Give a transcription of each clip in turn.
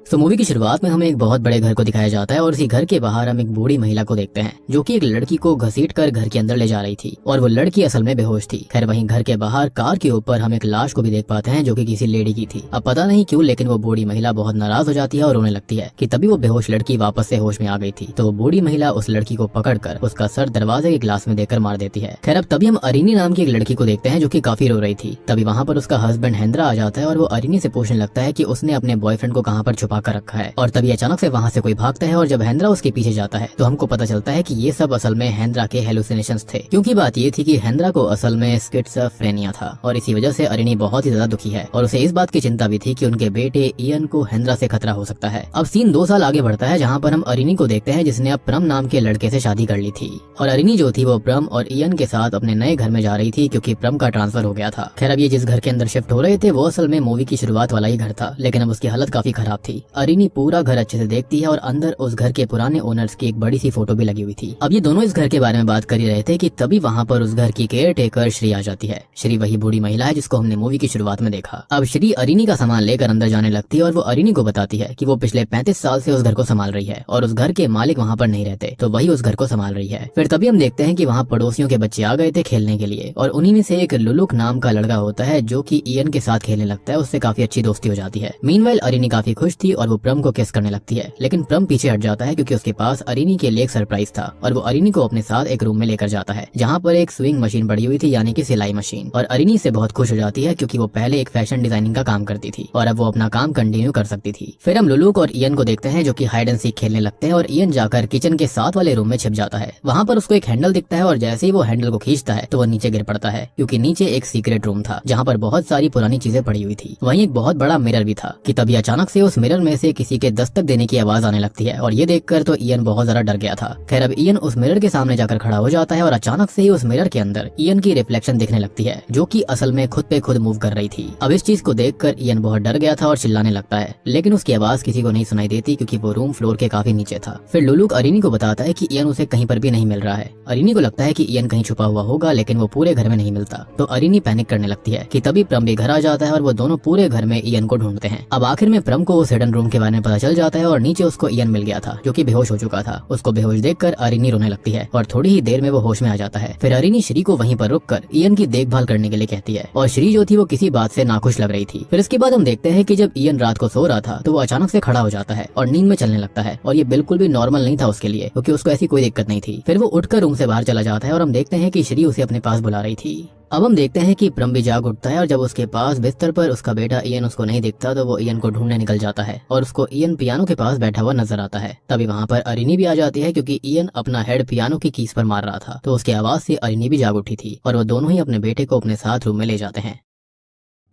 तो मूवी की शुरुआत में हमें एक बहुत बड़े घर को दिखाया जाता है और इसी घर के बाहर हम एक बूढ़ी महिला को देखते हैं जो कि एक लड़की को घसीटकर घर के अंदर ले जा रही थी और वो लड़की असल में बेहोश थी। खैर वहीं घर के बाहर कार के ऊपर हम एक लाश को भी देख पाते हैं जो कि किसी लेडी की थी। अब पता नहीं क्यों लेकिन वो बूढ़ी महिला बहुत नाराज हो जाती है और रोने लगती है कि तभी वो बेहोश लड़की वापस से होश में आ गई थी। तो वो बूढ़ी महिला उस लड़की को पकड़कर उसका सर दरवाजे के ग्लास में देकर मार देती है। खैर अब तभी हम अरिनी नाम की एक लड़की को देखते हैं जो कि काफी रो रही थी। तभी वहाँ पर उसका हस्बैंड हेंद्रा आ जाता है और वो अरिनी से पूछने लगता है कि उसने अपने बॉयफ्रेंड को कहाँ पर छुपा कर रखा है। और तभी अचानक से वहाँ से कोई भागता है और जब हेंद्रा उसके पीछे जाता है तो हमको पता चलता है कि ये सब असल में हेंद्रा के हेलुसिनेशंस थे, क्योंकि बात ये थी कि हेंद्रा को असल में स्किज़ोफ्रेनिया था और इसी वजह से अरिनी बहुत ही ज्यादा दुखी है और उसे इस बात की चिंता भी थी कि उनके बेटे इयन को हेंद्रा से खतरा हो सकता है। अब सीन 2 साल आगे बढ़ता है जहाँ पर हम अरिनी को देखते हैं जिसने अब प्रम नाम के लड़के से शादी कर ली थी और अरिनी जो थी वो प्रम और इयन के साथ अपने नए घर में जा रही थी क्योंकि प्रम का ट्रांसफर हो गया था। खैर अब ये जिस घर के अंदर शिफ्ट हो रहे थे वो असल में मूवी की शुरुआत वाला ही घर था, लेकिन अब उसकी हालत काफी खराब थी। अरिनी पूरा घर अच्छे से देखती है और अंदर उस घर के पुराने ओनर्स की एक बड़ी सी फोटो भी लगी हुई थी। अब ये दोनों इस घर के बारे में बात कर ही रहे थे कि तभी वहाँ पर उस घर की केयर टेकर श्री आ जाती है। श्री वही बूढ़ी महिला है जिसको हमने मूवी की शुरुआत में देखा। अब श्री अरिनी का सामान लेकर अंदर जाने लगती है और वो अरिनी को बताती है कि वो पिछले 35 साल से उस घर को संभाल रही है और उस घर के मालिक वहाँ पर नहीं रहते, तो वही उस घर को संभाल रही है। फिर तभी हम देखते हैं कि वहाँ पड़ोसियों के बच्चे आ गए थे खेलने के लिए और उन्हीं में से एक लुलुक नाम का लड़का होता है जो कि इयन के साथ खेलने लगता है। उससे काफी अच्छी दोस्ती हो जाती है। मीनवाइल अरिनी काफी खुश थी और वो प्रम को किस करने लगती है, लेकिन प्रम पीछे हट जाता है क्योंकि उसके पास अरिनी के लिए एक सरप्राइज था और वो अरिनी को अपने साथ एक रूम में लेकर जाता है जहाँ पर एक स्विंग मशीन पड़ी हुई थी, यानी कि सिलाई मशीन। और अरिनी इससे बहुत खुश हो जाती है क्योंकि वो पहले एक फैशन डिजाइनिंग का काम करती थी और अब वो अपना काम कंटिन्यू कर सकती थी। फिर हम लुलुक और इयन को देखते हैं जो कि हाइड एंड सीक खेलने लगते हैं और इयन जाकर किचन के साथ वाले रूम में छिप जाता है। वहाँ पर उसको एक हैंडल दिखता है और जैसे ही वो हैंडल को खींचता है तो वो नीचे गिर पड़ता है क्योंकि नीचे एक सीक्रेट रूम था जहाँ पर बहुत सारी पुरानी चीजें पड़ी हुई थी। वहीं एक बहुत बड़ा मिरर भी था कि तभी अचानक से उस मिरर में से किसी के दस्तक देने की आवाज आने लगती है और ये देखकर तो इयन बहुत ज्यादा डर गया था। खैर अब इयन उस मिरर के सामने जाकर खड़ा हो जाता है और अचानक से ही उस मिरर के अंदर इयन की रिफ्लेक्शन दिखने लगती है जो कि असल में खुद पे खुद मूव कर रही थी। अब इस चीज को देखकर इयन बहुत डर गया था और चिल्लाने लगता है, लेकिन उसकी आवाज किसी को नहीं सुनाई देती क्योंकि वो रूम फ्लोर के काफी नीचे था। फिर लुलुक अरिनी को बताता है कि इयन उसे कहीं पर भी नहीं मिल रहा है। अरिनी को लगता है कि इयन कहीं छुपा हुआ होगा लेकिन वो पूरे घर में नहीं मिलता, तो अरिनी पैनिक करने लगती है कि तभी प्रम भी घर आ जाता है और वो दोनों पूरे घर में इयन को ढूंढते हैं। अब आखिर में प्रम को उस हिडन रूम के बारे में पता चल जाता है और नीचे उसको इयन मिल गया था जो कि बेहोश हो चुका था। उसको बेहोश देखकर अरिनी रोने लगती है और थोड़ी ही देर में वो होश में आ जाता है। फिर अरिनी श्री को वहीं पर रुककर इयन की देखभाल करने के लिए कहती है और श्री जो थी वो किसी बात से नाखुश लग रही थी। फिर इसके बाद हम देखते हैं कि जब इयन रात को सो रहा था तो वो अचानक से खड़ा हो जाता है और नींद में चलने लगता है और ये बिल्कुल भी नॉर्मल नहीं था उसके लिए क्योंकि उसको ऐसी कोई दिक्कत नहीं थी। फिर वो उठकर रूम से बाहर चला जाता है और हम देखते हैं कि श्री उसे अपने पास बुला रही थी। अब हम देखते हैं कि प्रम भी जाग उठता है और जब उसके पास बिस्तर पर उसका बेटा इयन उसको नहीं दिखता तो वो इयन को ढूंढने निकल जाता है और उसको इयन पियानो के पास बैठा हुआ नजर आता है। तभी वहाँ पर अरिनी भी आ जाती है क्योंकि इयन अपना हेड पियानो की कीज पर मार रहा था, तो उसकी आवाज से अरिनी भी जाग उठी थी और वो दोनों ही अपने बेटे को अपने साथ रूम में ले जाते हैं।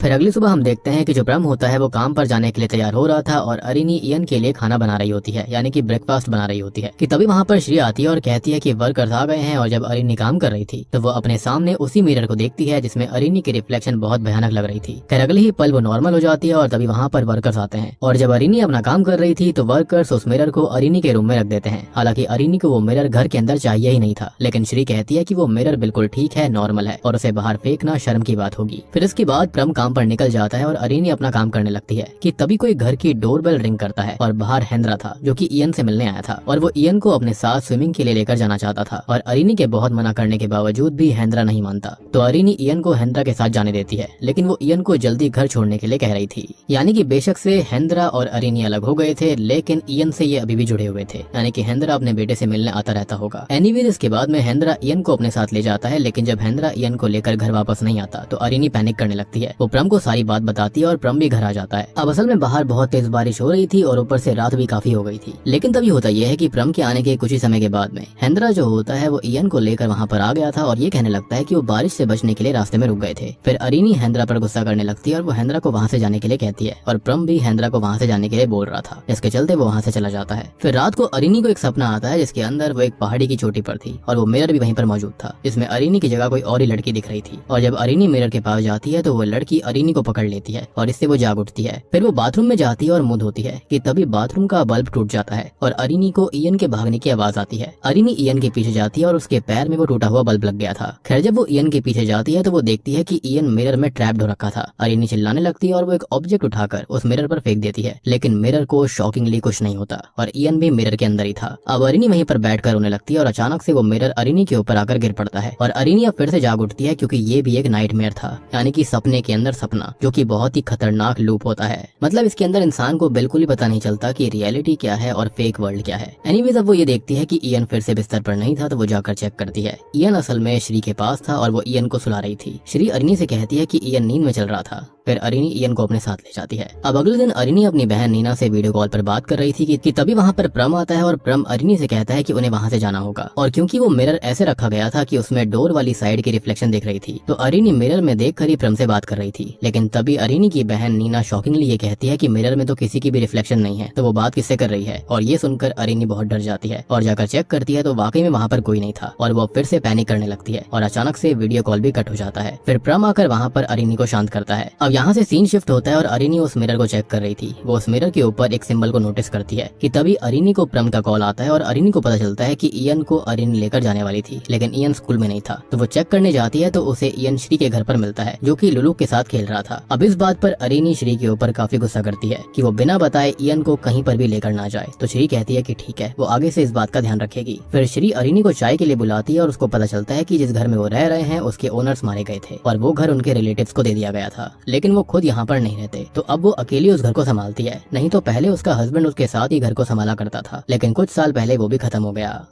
फिर अगली सुबह हम देखते हैं कि जो प्रम होता है वो काम पर जाने के लिए तैयार हो रहा था और अरिनी इयन के लिए खाना बना रही होती है, यानी कि ब्रेकफास्ट बना रही होती है कि तभी वहाँ पर श्री आती है और कहती है कि वर्कर्स आ गए हैं। और जब अरिनी काम कर रही थी तो वो अपने सामने उसी मिरर को देखती है जिसमें अरिनी की रिफ्लेक्शन बहुत भयानक लग रही थी। खैर अगले ही पल वो नॉर्मल हो जाती है और तभी वहाँ पर वर्कर्स आते हैं और जब अरिनी अपना काम कर रही थी तो वर्कर्स उस मिरर को अरिनी के रूम में रख देते हैं। हालांकि अरिनी को वो मिरर घर के अंदर चाहिए ही नहीं था, लेकिन श्री कहती है कि वो मिरर बिल्कुल ठीक है, नॉर्मल है और उसे बाहर फेंकना शर्म की बात होगी। फिर इसके बाद प्रम काम पर निकल जाता है और अरिनी अपना काम करने लगती है कि तभी कोई घर की डोरबेल रिंग करता है और बाहर हेंद्रा था जो कि इयन से मिलने आया था और वो इयन को अपने साथ स्विमिंग के लिए लेकर जाना चाहता था और अरिनी के बहुत मना करने के बावजूद भी हेंद्रा नहीं मानता, तो अरिनी इयन को हेंद्रा के साथ जाने देती है, लेकिन वो इयन को जल्दी घर छोड़ने के लिए कह रही थी। यानी कि बेशक से हेंद्रा और अरिनी अलग हो गए थे लेकिन इयन से ये अभी भी जुड़े हुए थे, यानी कि हेंद्रा अपने बेटे से मिलने आता रहता होगा। एनीवेज इसके बाद में हेंद्रा इयन को अपने साथ ले जाता है, लेकिन जब हेंद्रा इयन को लेकर घर वापस नहीं आता तो अरिनी पैनिक करने लगती है। वो प्रम को सारी बात बताती है और प्रम भी घर आ जाता है। अब असल में बाहर बहुत तेज बारिश हो रही थी और ऊपर से रात भी काफी हो गई थी, लेकिन तभी होता यह है कि प्रम के आने के कुछ ही समय के बाद में हेंद्रा जो होता है वो इयन को लेकर वहाँ पर आ गया था और ये कहने लगता है कि वो बारिश से बचने के लिए रास्ते में रुक गए थे। फिर अरिनी हेंद्रा पर गुस्सा करने लगती है और वो हेंद्रा को वहाँ से जाने के लिए कहती है और प्रम भी हेंद्रा को वहाँ से जाने के लिए बोल रहा था, जिसके चलते वो वहाँ से चला जाता है। फिर रात को अरिनी को एक सपना आता है जिसके अंदर वो एक पहाड़ी की चोटी पर थी और वो मिरर भी वहीं पर मौजूद था जिसमें अरिनी की जगह कोई और ही लड़की दिख रही थी और जब अरिनी मिरर के पास जाती है तो वो लड़की अरिनी को पकड़ लेती है और इससे वो जाग उठती है। फिर वो बाथरूम में जाती है और मुंह धोती है कि तभी बाथरूम का बल्ब टूट जाता है और अरिनी को इयन के भागने की आवाज आती है। अरिनी इयन के पीछे जाती है और उसके पैर में वो टूटा हुआ बल्ब लग गया था। खैर जब वो इयन के पीछे जाती है तो वो देखती है कि इयन मिरर में ट्रैप्ड हो रखा था। अरिनी चिल्लाने लगती है और वो एक ऑब्जेक्ट उठाकर उस मिरर पर फेंक देती है, लेकिन मिरर को शॉकिंगली कुछ नहीं होता और इयन भी मिरर के अंदर ही था। अब अरिनी वहीं पर बैठकर रोने लगती है और अचानक से वो मिरर अरिनी के ऊपर आकर गिर पड़ता है और अरिनी अब फिर से जाग उठती है, क्योंकि ये भी एक नाइटमेयर था, यानी कि सपने के अंदर सपना, जो कि बहुत ही खतरनाक लूप होता है। मतलब इसके अंदर इंसान को बिल्कुल ही पता नहीं चलता कि रियलिटी क्या है और फेक वर्ल्ड क्या है। एनीवेज अब वो ये देखती है कि इयन फिर से बिस्तर पर नहीं था, तो वो जाकर चेक करती है। इयन असल में श्री के पास था और वो इयन को सुला रही थी। श्री अरिनी से कहती है कि इयन नींद में चल रहा था। फिर अरिनी इयन को अपने साथ ले जाती है। अब अगले दिन अरिनी अपनी बहन नीना से वीडियो कॉल पर बात कर रही थी कि तभी वहाँ पर प्रम आता है और प्रम अरिनी से कहता है कि उन्हें वहाँ से जाना होगा। और क्योंकि वो मिरर ऐसे रखा गया था कि उसमें डोर वाली साइड की रिफ्लेक्शन दिख रही थी, तो अरिनी मिरर में देखकर ही प्रम से बात कर रही थी। लेकिन तभी अरिनी की बहन नीना शॉकिंगली ये कहती है कि मिरर में तो किसी की भी रिफ्लेक्शन नहीं है, तो वो बात किससे कर रही है। और ये सुनकर अरिनी बहुत डर जाती है और जाकर चेक करती है तो वाकई में वहाँ पर कोई नहीं था और वो फिर से पैनिक करने लगती है और अचानक से वीडियो कॉल भी कट हो जाता है। फिर प्रम आकर वहाँ पर अरिनी को शांत करता है। अब यहाँ से सीन शिफ्ट होता है और अरिनी उस मिरर को चेक कर रही थी। वो उस मिरर के ऊपर एक सिंबल को नोटिस करती है कि तभी अरिनी को प्रम का कॉल आता है और अरिनी को पता चलता है कि इयन को अरिनी लेकर जाने वाली थी, लेकिन इयन स्कूल में नहीं था। तो वो चेक करने जाती है तो उसे इयन श्री के घर पर मिलता है, जो कि लुलू के साथ खेल रहा था। अब इस बात पर अरिनी श्री के ऊपर काफी गुस्सा करती है कि वो बिना बताए इयन को कहीं पर भी लेकर ना जाए। तो श्री कहती है कि ठीक है, वो आगे से इस बात का ध्यान रखेगी। फिर श्री अरिनी को चाय के लिए बुलाती है और उसको पता चलता है कि जिस घर में वो रह रहे हैं उसके ओनर्स मारे गए थे और वो घर उनके रिलेटिव्स को दे दिया गया था, लेकिन वो खुद यहाँ पर नहीं रहते। तो अब वो अकेली उस घर को संभालती है। नहीं तो पहले उसका हस्बैंड उसके साथ ही घर को संभाला करता था, लेकिन कुछ साल पहले वो भी खत्म हो गया।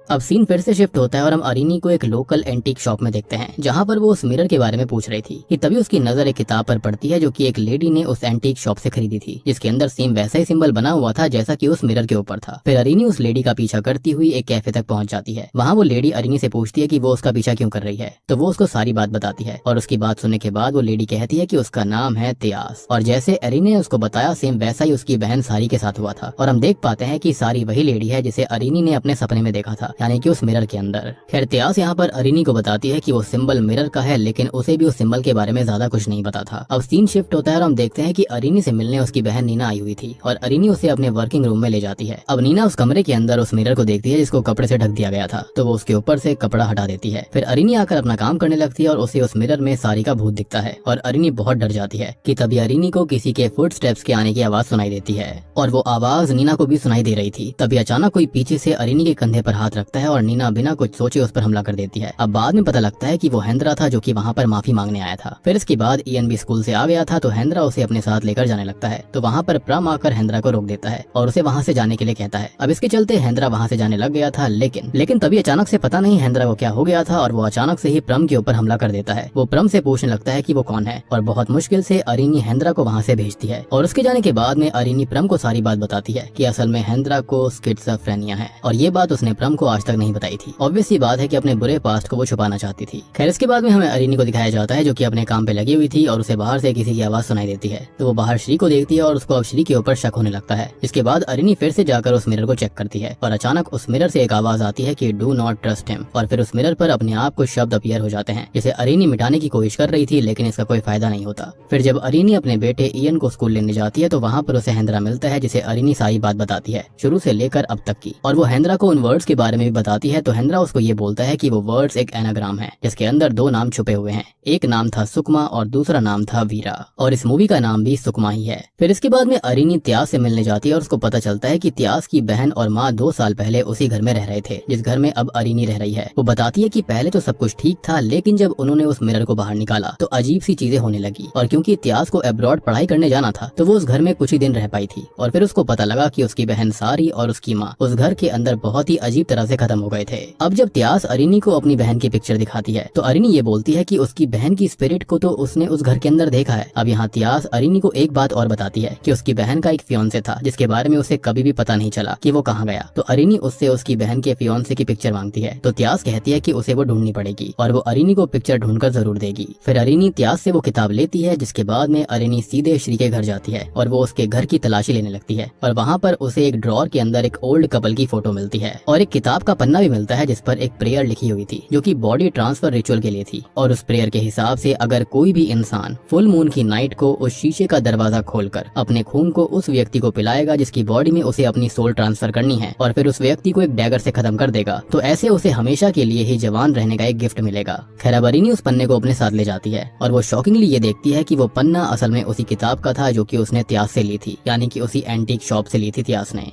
अब सीन फिर से शिफ्ट होता है और हम अरिनी को एक लोकल एंटीक शॉप में देखते हैं, जहाँ पर वो उस मिरर के बारे में पूछ रही थी कि तभी उसकी नजर एक किताब पर पड़ती है, जो कि एक लेडी ने उस एंटीक शॉप से खरीदी थी, जिसके अंदर सेम वैसा ही सिंबल बना हुआ था जैसा कि उस मिरर के ऊपर था। फिर अरिनी उस लेडी का पीछा करती हुई एक कैफे तक पहुंच जाती है। वहाँ वो लेडी अरिनी से पूछती है कि वो उसका पीछा क्यों कर रही है, तो वो उसको सारी बात बताती है और उसकी बात सुनने के बाद वो लेडी कहती है कि उसका नाम है त्यास। और जैसे अरिनी ने उसको बताया सेम वैसा ही उसकी बहन सारी के साथ हुआ था। और हम देख पाते हैं कि सारी वही लेडी है जिसे अरिनी ने अपने सपने में देखा था, यानी कि उस मिरर के अंदर। खैर त्यास यहाँ पर अरिनी को बताती है कि वो सिंबल मिरर का है, लेकिन उसे भी उस सिंबल के बारे में ज्यादा कुछ नहीं पता था। अब सीन शिफ्ट होता है और हम देखते हैं कि अरिनी से मिलने उसकी बहन नीना आई हुई थी और अरिनी उसे अपने वर्किंग रूम में ले जाती है। अब नीना उस कमरे के अंदर उस मिरर को देखती है जिसको कपड़े से ढक दिया गया था, तो वो उसके ऊपर से कपड़ा हटा देती है। फिर अरिनी आकर अपना काम करने लगती है और उसे उस मिरर में सारी का भूत दिखता है और अरिनी बहुत डर जाती है कि तभी अरिनी को किसी के फुट स्टेप्स के आने की आवाज सुनाई देती है और वो आवाज नीना को भी सुनाई दे रही थी। तभी अचानक कोई पीछे से अरिनी के कंधे पर हाथ रखता है और नीना बिना कुछ सोचे उस पर हमला कर देती है। अब बाद में पता लगता है कि वो हेंद्रा था, जो कि वहाँ पर माफी मांगने आया था। फिर इसके बाद इयन भी स्कूल से आ गया था, तो हेंद्रा उसे अपने साथ लेकर जाने लगता है। तो वहाँ पर प्रम आकर हेंद्रा को रोक देता है और उसे वहाँ से जाने के लिए कहता है। अब इसके चलते हेंद्रा वहाँ से जाने लग गया था, लेकिन तभी अचानक से पता नहीं हेंद्रा को क्या हो गया था और वो अचानक से ही प्रम के ऊपर हमला कर देता है। वो प्रम से पूछने लगता है कि वो कौन है और बहुत मुश्किल से अरिनी हेंद्रा को वहाँ से भेजती है। और उसके जाने के बाद में अरिनी प्रम को सारी बात बताती है कि असल में हेंद्रा को स्किज़ोफ्रेनिया है और ये बात उसने प्रम को आज तक नहीं बताई थी। ऑब्वियस सी बात है कि अपने बुरे पास्ट को वो छुपाना चाहती थी। खैर इसके बाद में हमें अरिनी को दिखाया जाता है, जो कि अपने काम पे लगी हुई थी और उसे बाहर से किसी की आवाज सुनाई देती है। तो वो बाहर श्री को देखती है और उसको अब श्री के ऊपर शक होने लगता है। इसके बाद अरिनी फिर से जाकर उस मिरर को चेक करती है और अचानक उस मिरर से एक आवाज आती है कि डू नॉट ट्रस्ट हिम। और फिर उस मिरर पर अपने आप कुछ शब्द अपीयर हो जाते हैं, जिसे अरिनी मिटाने की कोशिश कर रही थी, लेकिन इसका कोई फायदा नहीं होता। फिर जब अरिनी अपने बेटे इयन को स्कूल लेने जाती है, तो वहाँ पर उसे हेंद्रा मिलता है, जिसे अरिनी सारी बात बताती है, शुरू से लेकर अब तक की। और वो हेंद्रा को उन वर्ड्स के बारे में भी बताती है। तो हेंद्रा उसको ये बोलता है कि वो वर्ड्स एक एनाग्राम है, जिसके अंदर दो नाम छुपे हुए हैं। एक नाम था सुकमा और दूसरा नाम था वीरा, और इस मूवी का नाम भी सुकमा ही है। फिर इसके बाद में अरिनी त्यास से मिलने जाती है और उसको पता चलता है कि त्यास की बहन और माँ 2 साल पहले उसी घर में रह रहे थे, जिस घर में अब अरिनी रह रही है। वो बताती है कि पहले तो सब कुछ ठीक था, लेकिन जब उन्होंने उस मिरर को बाहर निकाला तो अजीब सी चीजें होने लगी। और क्योंकि त्यास को अब्रॉड पढ़ाई करने जाना था, तो वो उस घर में कुछ ही दिन रह पाई थी। और फिर उसको पता लगा कि उसकी बहन सारी और उसकी माँ उस घर के अंदर बहुत ही अजीब तरह से खत्म हो गए थे। अब जब त्यास अरिनी को अपनी बहन की पिक्चर दिखाती है, तो अरिनी ये बोलती है कि उसकी बहन की स्पिरिट को तो उसने उस घर के अंदर देखा है। अब यहाँ त्यास अरिनी को एक बात और बताती है कि उसकी बहन का एक फियोंसे था, जिसके बारे में उसे कभी भी पता नहीं चला कि वो कहाँ गया। तो अरिनी उससे उसकी बहन के फियोंसे की पिक्चर मांगती है। तो त्यास कहती है कि उसे वो ढूंढनी पड़ेगी और वो अरिनी को पिक्चर ढूंढकर जरूर देगी। फिर अरिनी त्यास से वो किताब लेती है, जिसके बाद में अरिनी सीधे श्री के घर जाती है और वो उसके घर की तलाशी लेने लगती है। और वहाँ पर उसे एक ड्रॉर के अंदर एक ओल्ड कपल की फोटो मिलती है और एक किताब किताब का पन्ना भी मिलता है जिस पर एक प्रेयर लिखी हुई थी जो कि बॉडी ट्रांसफर रिचुअल के लिए थी। और उस प्रेयर के हिसाब से अगर कोई भी इंसान फुल मून की नाइट को उस शीशे का दरवाजा खोलकर अपने खून को उस व्यक्ति को पिलाएगा जिसकी बॉडी में उसे अपनी सोल ट्रांसफर करनी है और फिर उस व्यक्ति को एक डैगर से खत्म कर देगा, तो ऐसे उसे हमेशा के लिए ही जवान रहने का एक गिफ्ट मिलेगा। खैर अब अरीनी उस पन्ने को अपने साथ ले जाती है और वो शॉकिंगली ये देखती है कि वो पन्ना असल में उसी किताब का था जो कि उसने त्यास से ली थी, यानी कि उसी एंटीक शॉप से ली थी त्यास ने।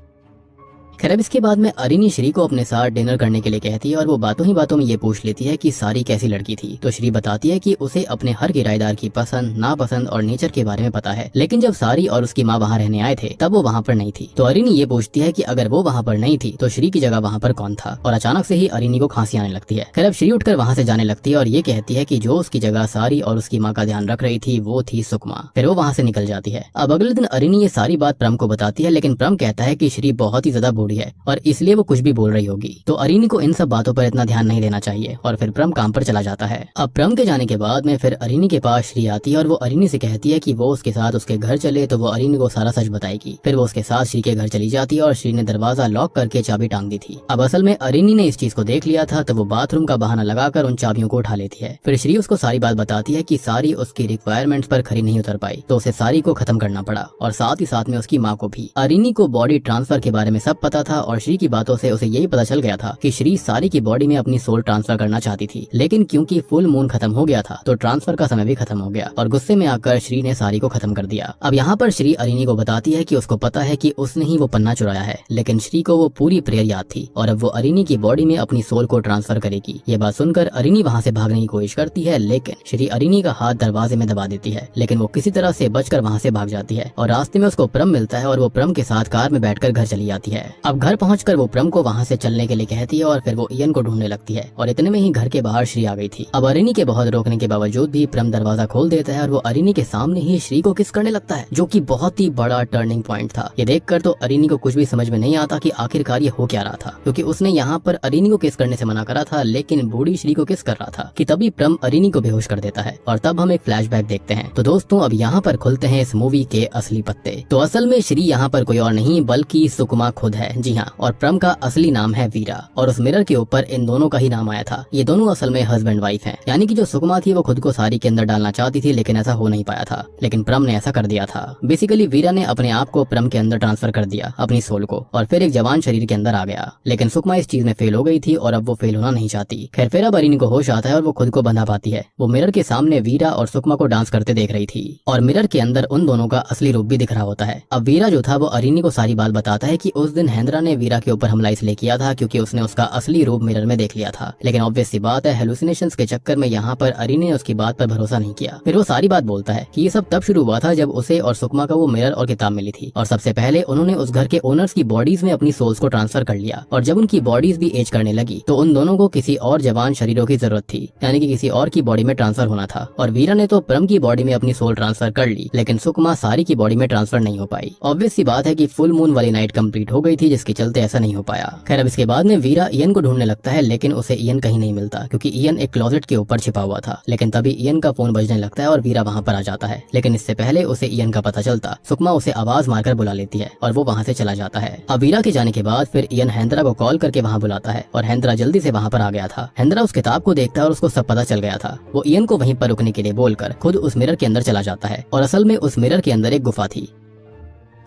खैर अब इसके बाद में अरीनी श्री को अपने साथ डिनर करने के लिए कहती है और वो बातों ही बातों में ये पूछ लेती है कि सारी कैसी लड़की थी। तो श्री बताती है कि उसे अपने हर किराएदार की पसंद नापसंद और नेचर के बारे में पता है, लेकिन जब सारी और उसकी माँ वहाँ रहने आए थे तब वो वहाँ पर नहीं थी। तो अरीनी ये पूछती है कि अगर वो वहाँ पर नहीं थी तो श्री की जगह वहाँ पर कौन था, और अचानक से ही अरीनी को खांसी आने लगती है। खैर अब श्री उठकर वहाँ से जाने लगती है और ये कहती है कि जो उसकी जगह सारी और उसकी माँ का ध्यान रख रही थी वो थी सुकमा। फिर वो वहाँ से निकल जाती है। अब अगले दिन अरीनी ये सारी बात प्रम को बताती है, लेकिन प्रम कहता है कि श्री बहुत ही ज्यादा बूढ़ी है और इसलिए वो कुछ भी बोल रही होगी, तो अरीनी को इन सब बातों पर इतना ध्यान नहीं देना चाहिए। और फिर प्रम काम पर चला जाता है। अब प्रम के जाने के बाद में फिर अरीनी के पास श्री आती है और वो अरीनी से कहती है कि वो उसके साथ उसके घर चले तो वो अरीनी को सारा सच बताएगी। फिर वो उसके साथ श्री के घर चली जाती है और श्री ने दरवाजा लॉक करके चाबी टांग दी थी। अब असल में अरीनी ने इस चीज को देख लिया था तो वो बाथरूम का बहाना लगाकर उन चाबियों को उठा लेती है। फिर श्री उसको सारी बात बताती है कि सारी उसकी रिक्वायरमेंट्स पर खरी नहीं उतर पाई तो उसे सारी को खत्म करना पड़ा, और साथ ही साथ में उसकी माँ को भी। अरीनी को बॉडी ट्रांसफर के बारे में सब पता था और श्री की बातों से उसे यही पता चल गया था कि श्री सारी की बॉडी में अपनी सोल ट्रांसफर करना चाहती थी, लेकिन क्योंकि फुल मून खत्म हो गया था तो ट्रांसफर का समय भी खत्म हो गया और गुस्से में आकर श्री ने सारी को खत्म कर दिया। अब यहाँ पर श्री अरीनी को बताती है कि उसको पता है कि उसने ही वो पन्ना चुराया है, लेकिन श्री को वो पूरी प्रेयर याद थी और अब वो अरीनी की बॉडी में अपनी सोल को ट्रांसफर करेगी। ये बात सुनकर अरीनी वहाँ से भागने की कोशिश करती है, लेकिन श्री अरीनी का हाथ दरवाजे में दबा देती है, लेकिन वो किसी तरह से बचकर वहाँ से भाग जाती है और रास्ते में उसको प्रम मिलता है और वो प्रम के साथ कार में बैठकर घर चली जाती है। अब घर पहुंचकर वो प्रम को वहाँ से चलने के लिए कहती है और फिर वो इयन को ढूंढने लगती है और इतने में ही घर के बाहर श्री आ गई थी। अब अरीनी के बहुत रोकने के बावजूद भी प्रम दरवाजा खोल देता है और वो अरीनी के सामने ही श्री को किस करने लगता है, जो कि बहुत ही बड़ा टर्निंग पॉइंट था। ये देखकर तो अरीनी को कुछ भी समझ में नहीं आता कि आखिरकार ये हो क्या रहा था, क्योंकि उसने यहाँ पर अरीनी को किस करने से मना करा था, लेकिन बूढ़ी श्री को किस कर रहा था कि तभी प्रम अरीनी को बेहोश कर देता है और तब हम एक फ्लैशबैक देखते हैं। तो दोस्तों अब यहाँ पर खुलते हैं इस मूवी के असली पत्ते। तो असल में श्री यहाँ पर कोई और नहीं बल्कि सुकमा खुद है। जी हाँ, और प्रम का असली नाम है वीरा और उस मिरर के ऊपर इन दोनों का ही नाम आया था। ये दोनों असल में हस्बैंड वाइफ हैं, यानी कि जो सुकमा थी वो खुद को सारी के अंदर डालना चाहती थी लेकिन ऐसा हो नहीं पाया था, लेकिन प्रम ने ऐसा कर दिया था। बेसिकली वीरा ने अपने आप को प्रम के अंदर ट्रांसफर कर दिया, अपनी सोल को, और फिर एक जवान शरीर के अंदर आ गया, लेकिन सुकमा इस चीज में फेल हो गई थी और अब वो फेल होना नहीं चाहती। खैर फिर अब अरीनी को होश आता है और वो खुद को बंधा पाती है। वो मिरर के सामने वीरा और सुकमा को डांस करते देख रही थी और मिरर के अंदर उन दोनों का असली रूप भी दिख रहा होता है। अब वीरा जो था वो अरीनी को सारी बात बताता है कि उस दिन हेंद्रा ने वीरा के ऊपर हमला इसलिए किया था क्योंकि उसने उसका असली रूप मिरर में देख लिया था, लेकिन ऑब्वियस सी बात है हेलुसिनेशंस के चक्कर में यहाँ पर अरीनी ने उसकी बात पर भरोसा नहीं किया। फिर वो सारी बात बोलता है कि ये सब तब शुरू हुआ था जब उसे और सुकमा का वो मिरर और किताब मिली थी और सबसे पहले उन्होंने उस घर के ओनर्स की बॉडीज में अपनी सोल्स को ट्रांसफर कर लिया और जब उनकी बॉडीज भी एज करने लगी तो उन दोनों को किसी और जवान शरीरों की जरूरत थी, यानी कि किसी और की बॉडी में ट्रांसफर होना था। और वीरा ने तो प्रम की बॉडी में अपनी सोल ट्रांसफर कर ली, लेकिन सुकमा सारी की बॉडी में ट्रांसफर नहीं हो पाई। ऑब्वियस सी बात है कि फुल मून वाली नाइट कंप्लीट हो गई थी जिसके चलते ऐसा नहीं हो पाया। खैर अब इसके बाद में वीरा इयन को ढूंढने लगता है, लेकिन उसे इयन कहीं नहीं मिलता क्योंकि इयन एक क्लोजेट के ऊपर छिपा हुआ था। लेकिन तभी इयन का फोन बजने लगता है और वीरा वहाँ पर आ जाता है, लेकिन इससे पहले उसे इयन का पता चलता सुकमा उसे आवाज मारकर बुला लेती है और वो वहाँ से चला जाता है। अब वीरा के जाने के बाद फिर इयन हेंद्रा को कॉल करके वहाँ बुलाता है और हेंद्रा जल्दी से वहाँ पर आ गया था। हेंद्रा उस किताब को देखता है और उसको सब पता चल गया था। वो इयन को वहीं पर रुकने के लिए बोलकर खुद उस मिरर के अंदर चला जाता है और असल में उस मिरर के अंदर एक गुफा थी।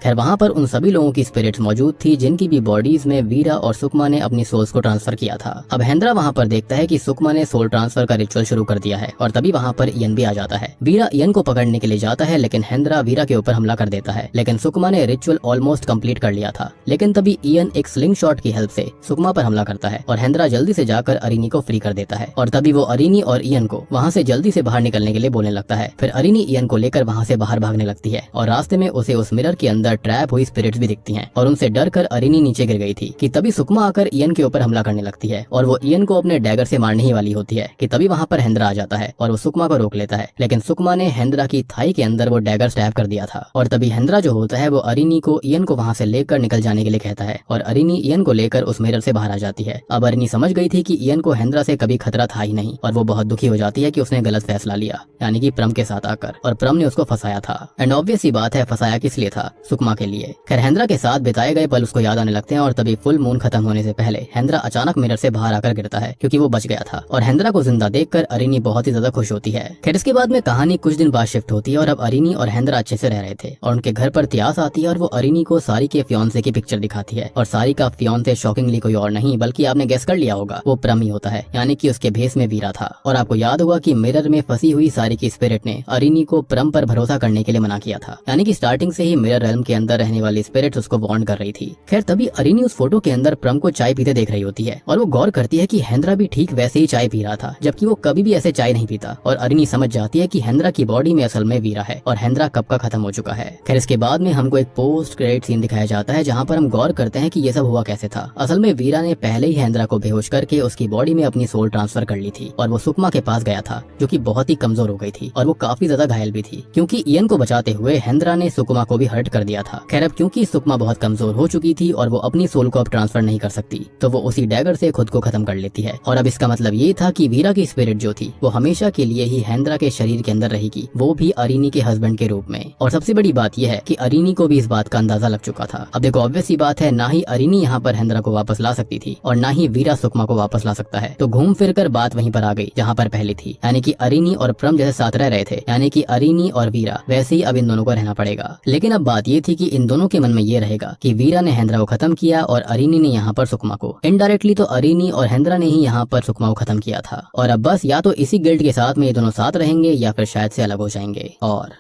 खैर वहाँ पर उन सभी लोगों की स्पिरिट्स मौजूद थी जिनकी भी बॉडीज में वीरा और सुकमा ने अपनी सोल्स को ट्रांसफर किया था। अब हेंद्रा वहाँ पर देखता है कि सुकमा ने सोल ट्रांसफर का रिचुअल शुरू कर दिया है और तभी वहाँ पर इयन भी आ जाता है। वीरा इयन को पकड़ने के लिए जाता है, लेकिन हेंद्रा वीरा के ऊपर हमला कर देता है, लेकिन सुकमा ने रिचुअल ऑलमोस्ट कंप्लीट कर लिया था। लेकिन तभी इयन एक स्लिंग शॉट की हेल्प से सुकमा पर हमला करता है और हेंद्रा जल्दी से जाकर अरीनी को फ्री कर देता है और तभी वो अरीनी और इयन को वहाँ से जल्दी से बाहर निकलने के लिए बोलने लगता है। फिर अरीनी इयन को लेकर वहाँ से बाहर भागने लगती है और रास्ते में उसे उस मिरर के अंदर ट्रैप हुई स्पिरिट भी दिखती हैं और उनसे डरकर अरीनी नीचे गिर गई थी कि तभी सुकमा आकर इयन के ऊपर हमला करने लगती है और वो इयन को अपने डैगर से मारने ही वाली होती है कि तभी वहाँ पर हेंद्रा आ जाता है और वो सुकमा को रोक लेता है, लेकिन सुकमा ने हेंद्रा की थाई के अंदर वो डैगर स्टैब कर दिया था और तभी हेंद्रा जो होता है वो अरीनी को इयन को वहाँ से लेकर निकल जाने के लिए कहता है और अरीनी इयन को लेकर उस मिरर से बाहर आ जाती है। अब अरीनी समझ गई थी कि इयन को हेंद्रा से कभी खतरा था ही नहीं और वो बहुत दुखी हो जाती है कि उसने गलत फैसला लिया, यानी कि प्रम के साथ आकर, और प्रम ने उसको फंसाया था। एंड ऑब्वियस ही बात है फंसाया किस लिए था, सुकमा सुकमा के लिए। खैर हेंद्रा के साथ बिताए गए पल उसको याद आने लगते हैं और तभी फुल मून खत्म होने से पहले हेंद्रा अचानक मिरर से बाहर आकर गिरता है क्योंकि वो बच गया था और हेंद्रा को जिंदा देखकर अरिनी बहुत ही ज्यादा खुश होती है। खैर इसके बाद में कहानी कुछ दिन बाद शिफ्ट होती है और अब अरिनी और हेंद्रा अच्छे से रह रहे थे और उनके घर पर त्यास आती है और वो अरिनी को सारी के फियांसे की पिक्चर दिखाती है और सारी का फियांसे शॉकिंगली कोई और नहीं बल्कि आपने गेस कर लिया होगा वो प्रम ही होता है, यानी कि उसके भेस में वीरा था। और आपको याद होगा कि मिरर में फंसी हुई सारी की स्पिरिट ने अरिनी को प्रम पर भरोसा करने के लिए मना किया था, यानी कि स्टार्टिंग से ही मिरर रेल्म के अंदर रहने वाली स्पिरिट उसको वार्न कर रही थी। खैर तभी अरिनी उस फोटो के अंदर प्रम को चाय पीते देख रही होती है और वो गौर करती है कि हेंद्रा भी ठीक वैसे ही चाय पी रहा था जबकि वो कभी भी ऐसे चाय नहीं पीता और अरिनी समझ जाती है कि हेंद्रा की बॉडी में असल में वीरा है और हेंद्रा कब का खत्म हो चुका है। खैर इसके बाद में हमको एक पोस्ट क्रेडिट सीन दिखाया जाता है जहाँ पर हम गौर करते हैं कि ये सब हुआ कैसे था। असल में वीरा ने पहले ही हेंद्रा को बेहोश करके उसकी बॉडी में अपनी सोल ट्रांसफर कर ली थी और वो सुकमा के पास गया था जो कि बहुत ही कमजोर हो गई थी और वो काफी ज्यादा घायल भी थी क्योंकि इयन को बचाते हुए हेंद्रा ने सुकमा को भी हर्ट कर दिया था। खैर अब क्योंकि सुकमा बहुत कमजोर हो चुकी थी और वो अपनी सोल को अब ट्रांसफर नहीं कर सकती तो वो उसी डैगर से खुद को खत्म कर लेती है और अब इसका मतलब ये था कि वीरा की स्पिरिट जो थी वो हमेशा के लिए ही हेंद्रा के शरीर के अंदर रहेगी, वो भी अरिनी के हस्बैंड के रूप में। और सबसे बड़ी बात यह है कि अरिनी को भी इस बात का अंदाजा लग चुका था। अब देखो ऑब्वियस सी बात है, ना ही अरिनी यहाँ पर हेंद्रा को वापस ला सकती थी और ना ही वीरा सुकमा को वापस ला सकता है, तो घूम फिर कर बात वहीं पर आ गई जहाँ पर पहले थी, यानी कि अरिनी और प्रम जैसे साथ रह रहे थे, यानी कि अरिनी और वीरा, वैसे ही अब इन दोनों को रहना पड़ेगा। लेकिन अब बात ये थी कि इन दोनों के मन में ये रहेगा कि वीरा ने हेंद्रा को खत्म किया और अरिनी ने यहाँ पर सुकमा को। इनडायरेक्टली तो अरिनी और हेंद्रा ने ही यहाँ पर सुकमा को खत्म किया था और अब बस या तो इसी गिल्ड के साथ में ये दोनों साथ रहेंगे या फिर शायद से अलग हो जाएंगे। और